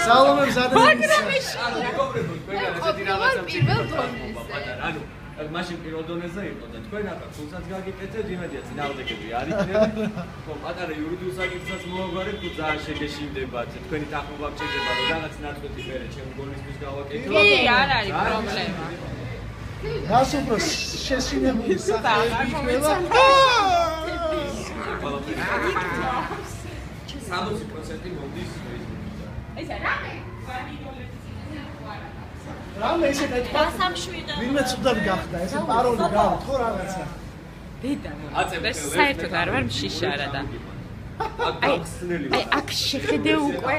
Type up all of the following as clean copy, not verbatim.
სალომე ზადების. ანუ მაშინ პირველ დონეზე იყო და თქვენ ახლა თულსაც გაგიკეთეთ, იმედია წინააღმდეგები არ იქნებით. ხო, პატარა იურიდიულ საკითხსაც მოაგვარებთ, თუ ძალიან შეგეშინდებათ, თქვენი თანხმობა გჭირდება, რომ რაღაც ნაწყვეტი მერე ჩემი გონისთვის გავაკეთო. კი, არ არის პრობლემა. რას უფრო შეშინებული სახეები იქნება? 60% მომდის ეს რამე? რამე ესე გაიქვა? ვინმე ცუდად გახდა, ესე პაროლი გავთ ხო რაღაცა. დედა მოიწევს საერთოდ არ ვარ მშიშარა და აი აქ შეხედე უკვე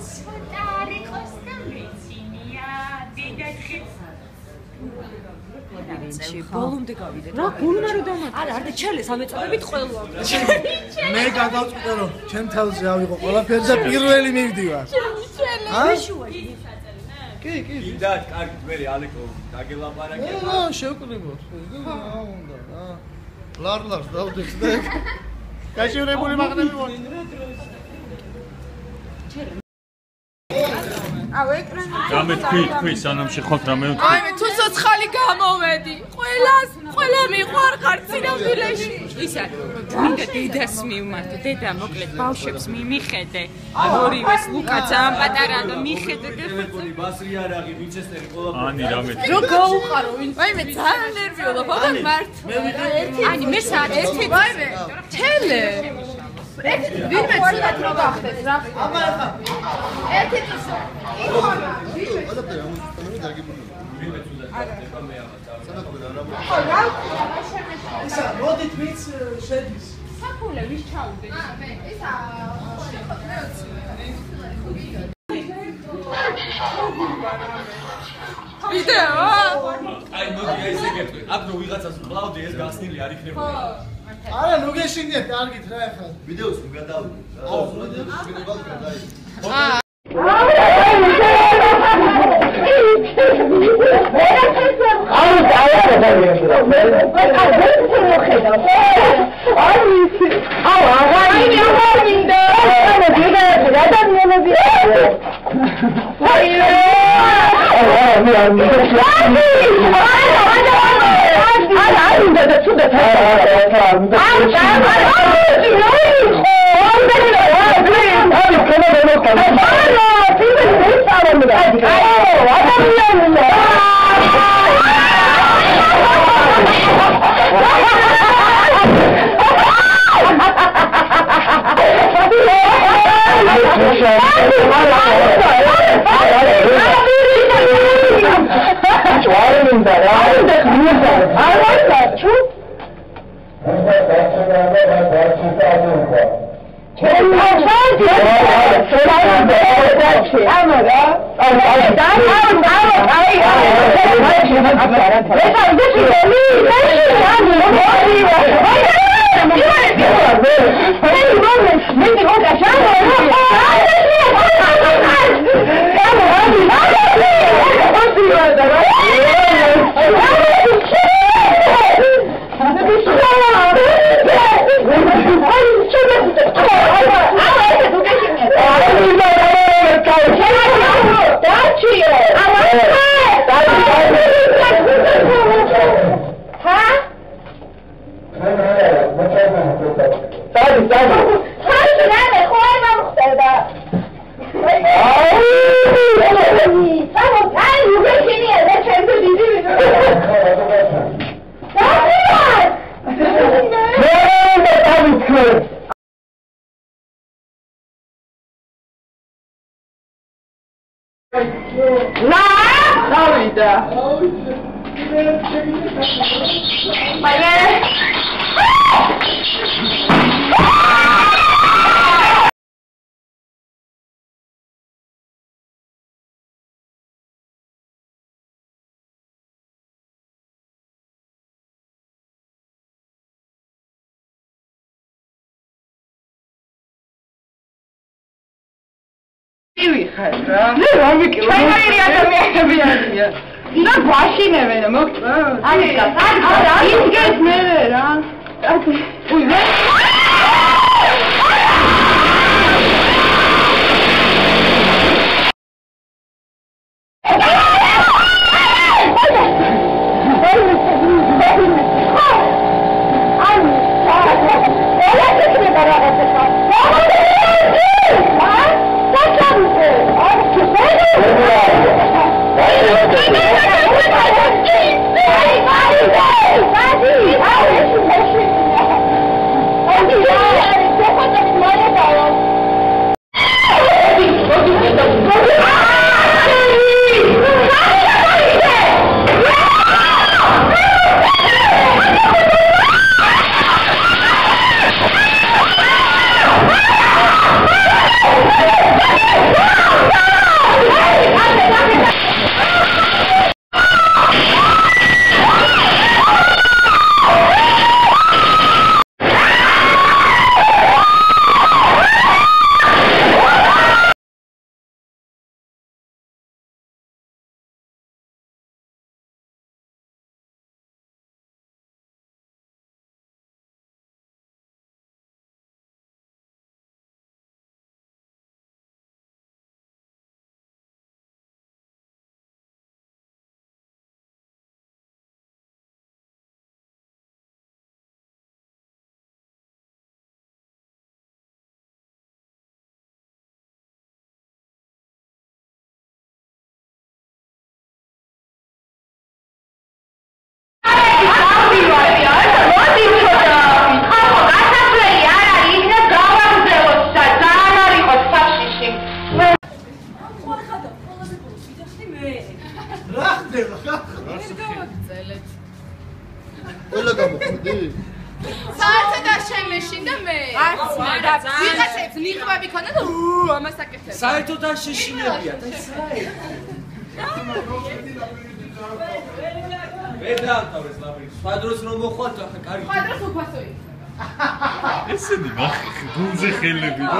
ცოტა არ იყოს და მეცინია დედა ხეს ბოლომდე გავიდეთ. რა გულნა რო დამატე? არა, არ და ჩელეს ამეწოდებით ყველა. მე გადავწყვიტე რომ ჩემ თავზე ავიღო ყველაფერი და პირველი მივდივარ. კი. და კარგი მერე ალეკო დაგელაპარაკე. შევკრიბოთ. უნდა რა. ლარლარს დავდეთ და გაჟიურებული მაღნები მოდი. აუ ეკრანი. რამე თქვი სანამ შეხოთ რამე თქვი. აი მე თუ ცოცხალი გამოვედი. ყველა მიყვარ ხარცინამდვილეში. ისა მინდა დედას მივმართო. დედა მოკლედ ბავშვებს მიხედე. ორივეს ლუკაც ამ პატარა და მიხედე და ბასრი არაღი ვინჩესტერი ყოლა. ანი რამე. რო გაუყარო ვინ? აი მე ძალიან ნერვიოლა ბაბა მართ. ანი მე საერთოდ აი მე თელე. ვინმე ცუდად რო გახდეს რა. აბა ახლა ერთი წუსო. ვინმე ცუდად გახდება მე აღარ. ხო რა შემეშა. ისა მოდით ვინც შედის. საფულე ვის ჩავდე? მე ისა ვიდეო? აი მოდი აი ესე გეტყვი. აქ რო ვიღაცას მკლავდი ეს გახსნილი არ იქნებოდა. არა, ნუ გეშინდეთ, კარგით რა ახლა. ვიდეოს გადავიდე. ხო, ვიდეოს გადავიდე. და ვიღაცებს ნიღბები ქონდა და ამას აკეთებს. საერთოდ არ შეშინებიათ, აი საერთოდ. ვერ დაამთავრეს ლაბირინთი. სხვა დროს რომ მოხვალთ, ახლა კარგი. სხვა დროს უფასო იყო. ესენი ნახე გულზე ხელები და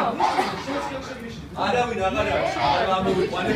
არავინ აღარ არის. ამოვიყვანე